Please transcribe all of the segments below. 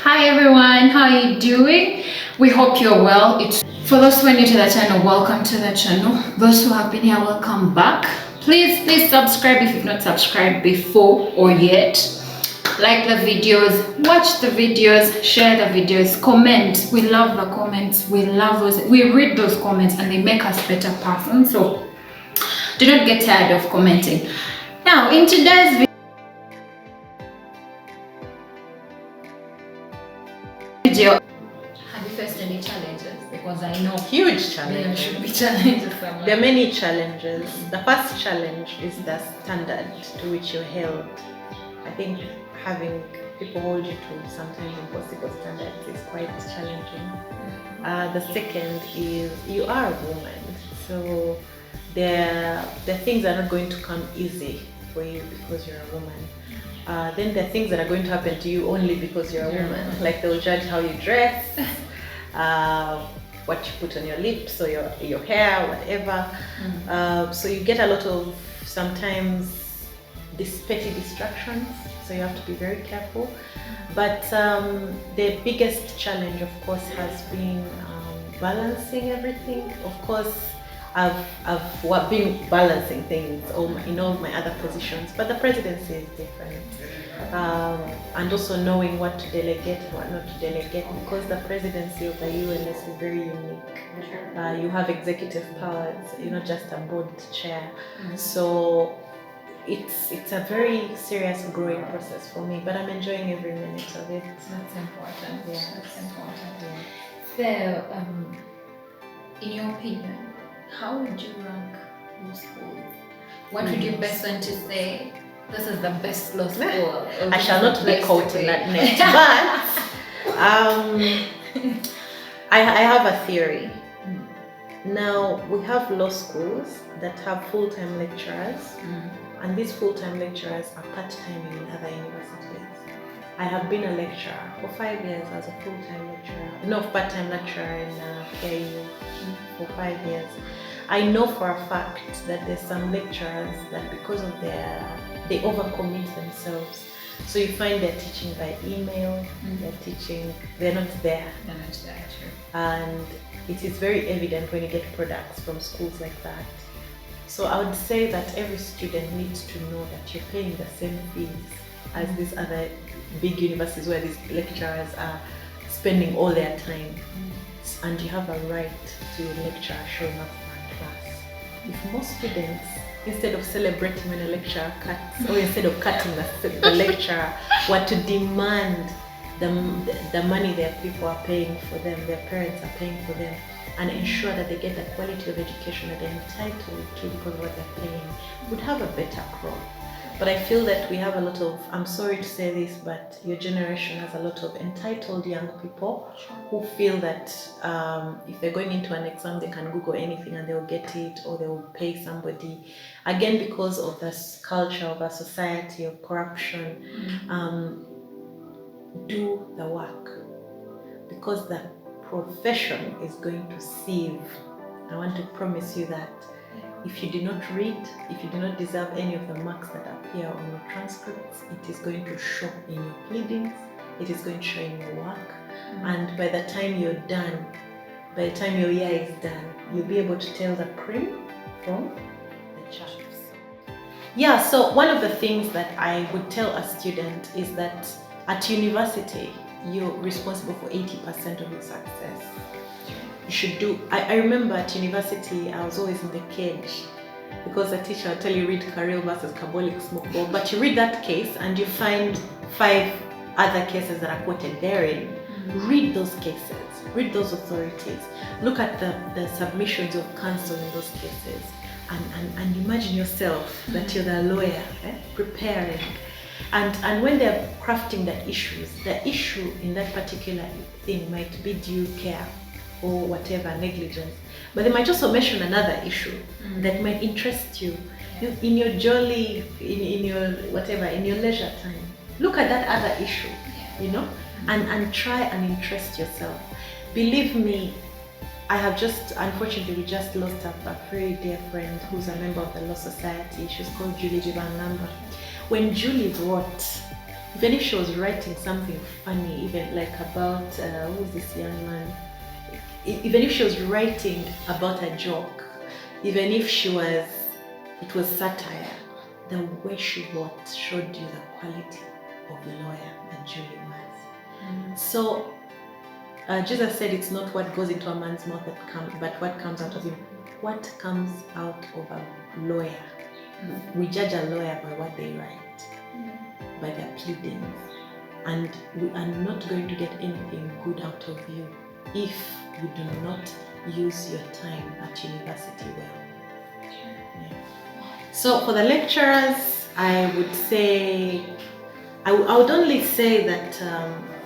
Hi everyone, how are you doing? We hope you're well. For those who are new to the channel, welcome to the channel. Those who have been here, welcome back. Please subscribe if you've not subscribed before or yet. Like the videos, watch the videos, share the videos, comment. We love the comments. We love those. We read those comments and they make us better persons. So do not get tired of commenting. Now, in today's video, have you faced any challenges? Because I know huge challenges. There should be challenges somewhere. There are many challenges. The first challenge is the standard to which you're held. I think having people hold you to sometimes impossible standards is quite challenging. The second is you are a woman, so the things are not going to come easy for you because you're a woman. Then there are things that are going to happen to you only because you're a woman. Like they'll judge how you dress, what you put on your lips or your hair, whatever. So you get a lot of sometimes these petty distractions. So you have to be very careful. But the biggest challenge, of course, has been balancing everything. Of course, I've been balancing things in all my other positions, but the presidency is different. And also knowing what to delegate and what not to delegate, because the presidency of the UNS is very unique. You have executive powers, you're not just a board chair. So it's a very serious growing process for me, but I'm enjoying every minute of it. That's important. Yeah. That's important. Yeah. So, in your opinion, how would you rank law schools? What would you best want to say? This is the best law school. I shall not be caught in that net, but I have a theory. Now, we have law schools that have full-time lecturers, and these full-time lecturers are part-time in other universities. I have been a lecturer for 5 years as a full-time lecturer, part-time lecturer in PIU for 5 years. I know for a fact that there's some lecturers that because of they overcommit themselves. So you find they're teaching by email, they're not there. They're not there, true. And it is very evident when you get products from schools like that. So I would say that every student needs to know that you're paying the same fees as these other big universities where these lecturers are spending all their time. And you have a right to a lecturer showing up for a class. If most students, instead of celebrating when a lecturer cuts, or instead of cutting the lecturer, were to demand the money their people are paying for them, their parents are paying for them, and ensure that they get the quality of education that they're entitled to because of what they're paying, would have a better crop. But I feel that we have a lot of, I'm sorry to say this, but your generation has a lot of entitled young people who feel that if they're going into an exam, they can Google anything and they'll get it, or they'll pay somebody. Again, because of this culture of a society of corruption, do the work. Because the profession is going to sieve. I want to promise you that. If you do not read, if you do not deserve any of the marks that appear on your transcripts, it is going to show in your pleadings, it is going to show in your work, and by the time you're done, by the time your year is done, you'll be able to tell the cream from the chaffs. Yeah, so one of the things that I would tell a student is that at university, you're responsible for 80% of your success. You should do. I remember at university, I was always in the cage because the teacher would tell you read Carril versus Kabolic Smoke Ball, but you read that case and you find 5 other cases that are quoted therein. Read those cases, read those authorities, look at the submissions of counsel in those cases, and imagine yourself that you're the lawyer preparing. And when they're crafting the issue in that particular thing might be due care or whatever, negligence, but they might also mention another issue that might interest you in your jolly, in your whatever, in your leisure time. Look at that other issue, and try and interest yourself. Believe me, unfortunately, we just lost a very dear friend who's a member of the Law Society. She's called Julie Jivanamba. When Julie wrote Even if she was writing something funny, even like about, who was this young man? Even if she was writing about a joke, even if it was satire, the way she wrote showed you the quality of the lawyer that Julie was. So Jesus said it's not what goes into a man's mouth but what comes out of him. What comes out of a lawyer? We judge a lawyer by what they write, by their pleadings, and we are not going to get anything good out of you if you do not use your time at university well. Yeah. So for the lecturers, I would say, I would only say that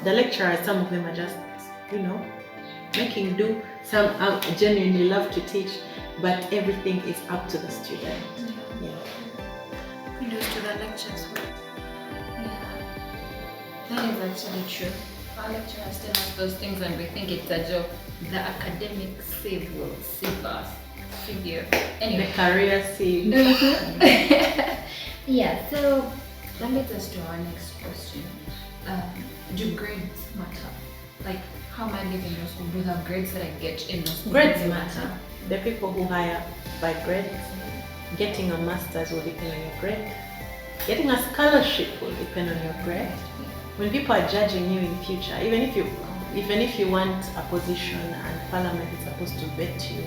the lecturers, some of them are just, making do. Some genuinely love to teach, but everything is up to the student. Yeah. Kudos to the lecturers. Yeah, that is actually true. Our lecturers tell us those things and we think it's a joke. The academic sieve will sieve us. Figure. Anyway. The career sieve. Yeah, so that leads us to our next question. Do grades matter? Like, how am I living in school? Do the grades that I get in school? Grades matter. The people who hire by grades. Getting a master's will depend on your grade. Getting a scholarship will depend on your grade. When people are judging you in future, even if you want a position and Parliament is supposed to vet you,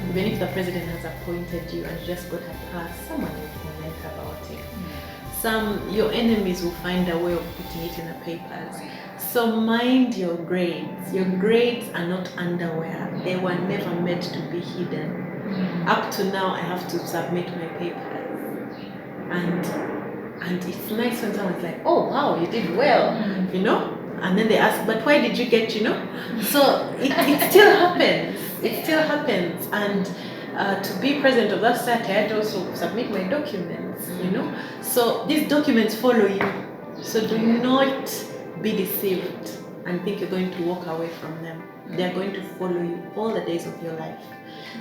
even if the president has appointed you and you just got a pass, someone will comment about it. Your enemies will find a way of putting it in the papers. So mind your grades. Your grades are not underwear. They were never meant to be hidden. Up to now, I have to submit my papers, and it's nice when someone's like, "Oh wow, you did well," and then they ask, "But why did you get?" So it still happens. It still happens, and to be president of that society, I had to also submit my documents. So these documents follow you. So do not be deceived and think you're going to walk away from them. They're going to follow you all the days of your life.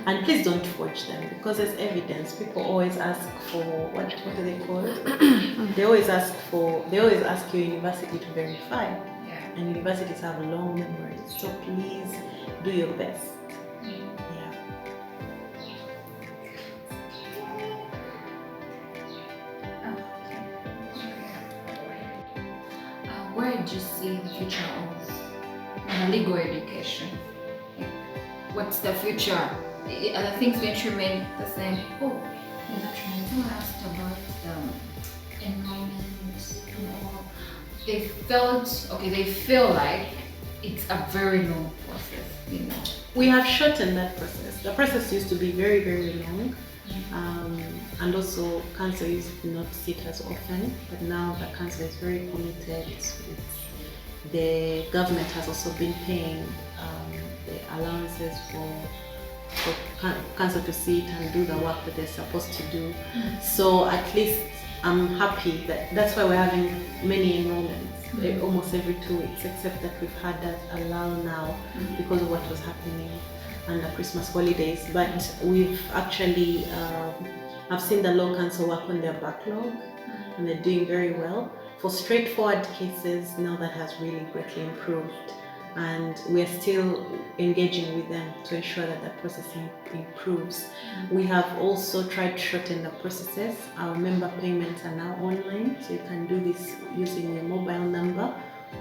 And please don't forge them, because there's evidence. People always ask for, what do they call it? They always ask your university to verify. Yeah. And universities have long memories. So please do your best. Yeah. Where do you see the future of legal education? What's the future? Are the things going to remain the same? Oh, actually, someone asked about enrollment and all. They feel like it's a very long process, We have shortened that process. The process used to be very, very long. And also council used to not sit as often, but now the council is very committed. The government has also been paying the allowances for council to sit and do the work that they're supposed to do. So at least I'm happy that's why we're having many enrollments almost every 2 weeks, except that we've had that allow now because of what was happening under Christmas holidays. But we've actually I've seen the Law Council work on their backlog, and they're doing very well. For straightforward cases, now that has really greatly improved, and we're still engaging with them to ensure that the processing improves. We have also tried to shorten the processes. Our member payments are now online, so you can do this using your mobile number.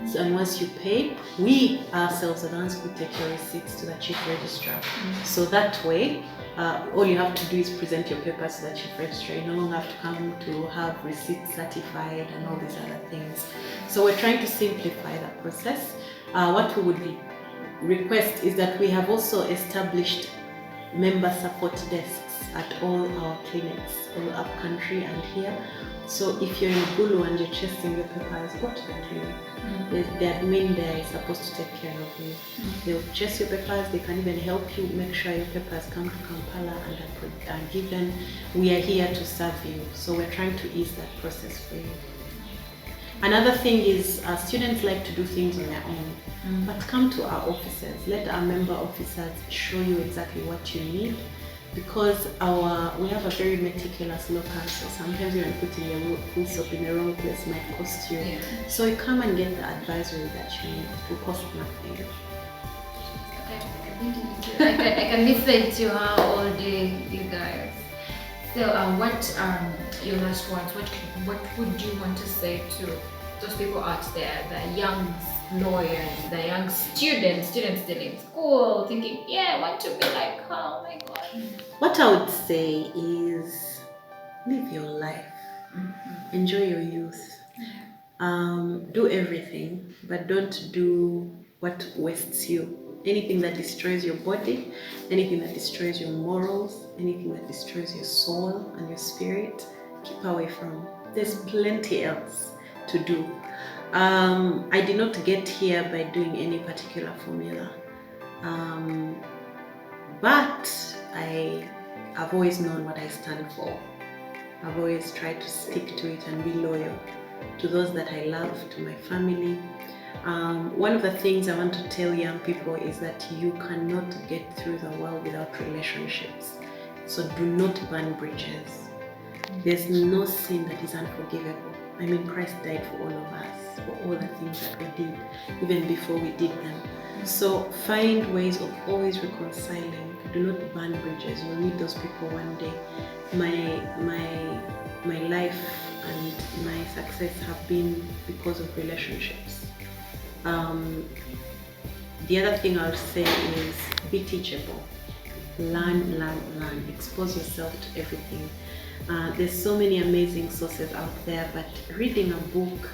So, and once you pay, we ourselves are the ones who take your receipts to the chief registrar. So that way, all you have to do is present your papers to the chief registrar. You no longer have to come to have receipts certified and all these other things. So we're trying to simplify that process. What we would request is that we have also established member support desks at all our clinics, all up country and here. So if you're in Gulu and you're chasing your papers, go to the clinic. The admin there is supposed to take care of you. They'll chase your papers, they can even help you make sure your papers come to Kampala and are given. We are here to serve you, so we're trying to ease that process for you. Another thing is students like to do things on their own, but come to our offices. Let our member officers show you exactly what you need. because we have a very meticulous locker, so sometimes when putting your food soap in the wrong place might cost you. Yeah. So you come and get the advisory that you need. It will cost nothing. I can listen to how old you guys. So, what your last words? What would you want to say to those people out there, the young lawyers, the young students still in school, thinking, yeah, I want to be like her. Oh my God. What I would say is live your life, enjoy your youth, do everything, but don't do what wastes you. Anything that destroys your body, anything that destroys your morals, anything that destroys your soul and your spirit, keep away from. There's plenty else to do. I did not get here by doing any particular formula, but I've always known what I stand for. I've always tried to stick to it and be loyal to those that I love, to my family. One of the things I want to tell young people is that you cannot get through the world without relationships. So do not burn bridges. There's no sin that is unforgivable. I mean, Christ died for all of us, for all the things that we did, even before we did them. So find ways of always reconciling. Do not burn bridges. You'll meet those people one day. My life and my success have been because of relationships. The other thing I'll say is be teachable. Learn. Expose yourself to everything. There's so many amazing sources out there, but reading a book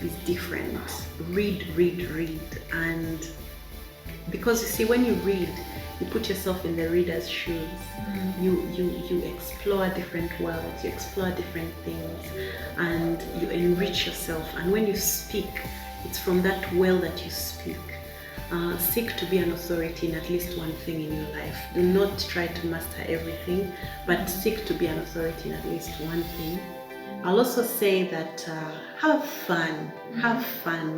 is different. Read. And because you see, when you read, you put yourself in the reader's shoes. You explore different worlds, you explore different things, and you enrich yourself. And when you speak, it's from that well that you speak. Seek to be an authority in at least one thing in your life. Do not try to master everything, but seek to be an authority in at least one thing. I'll also say that have fun,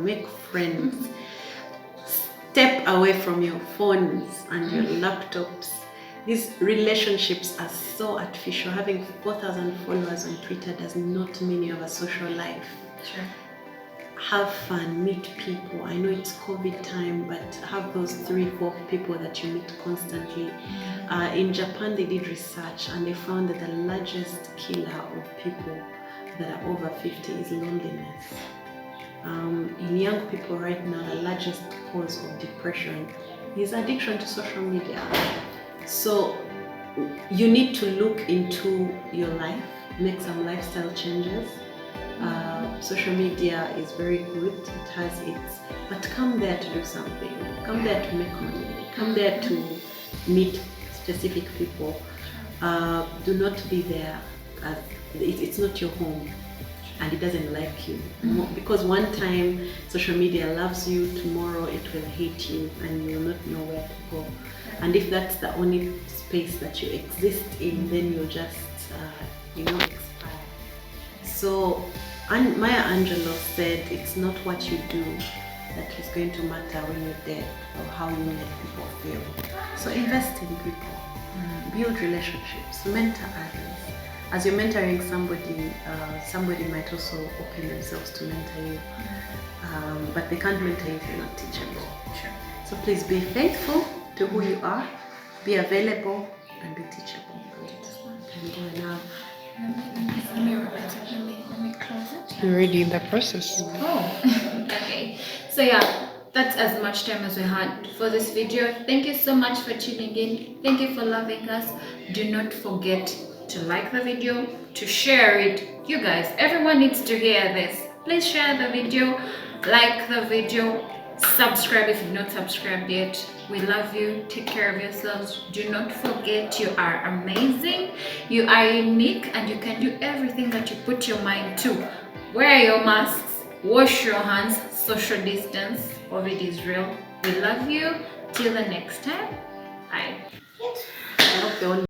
make friends. Step away from your phones and your laptops. These relationships are so artificial. Having 4,000 followers on Twitter does not mean you have a social life. Sure. Have fun, meet people. I know it's COVID time, but have those 3-4 people that you meet constantly. In Japan, they did research and they found that the largest killer of people that are over 50 is loneliness. In young people right now, the largest cause of depression is addiction to social media. So you need to look into your life, make some lifestyle changes. Social media is very good, it has its, but come there to do something. Come there to make money. Come there to meet specific people. Do not be there as it's not your home. And it doesn't like you. Because one time social media loves you, tomorrow it will hate you and you will not know where to go. And if that's the only space that you exist in, then you'll just expire. So Maya Angelou said it's not what you do that is going to matter when you're dead, or how you make people feel. So invest in people, build relationships, mentor others. As you're mentoring somebody, somebody might also open themselves to mentor you, but they can't mentor you if you're not teachable. Sure. So please be faithful to who you are, be available, and be teachable. Let me close it. You're already in the process. Oh, okay. So yeah, that's as much time as we had for this video. Thank you so much for tuning in. Thank you for loving us. Do not forget to like the video, to share it. You guys, everyone needs to hear this. Please share the video, like the video, subscribe if you've not subscribed yet. We love you. Take care of yourselves. Do not forget you are amazing, you are unique, and you can do everything that you put your mind to. Wear your masks, wash your hands, social distance. COVID is real. We love you. Till the next time. Bye.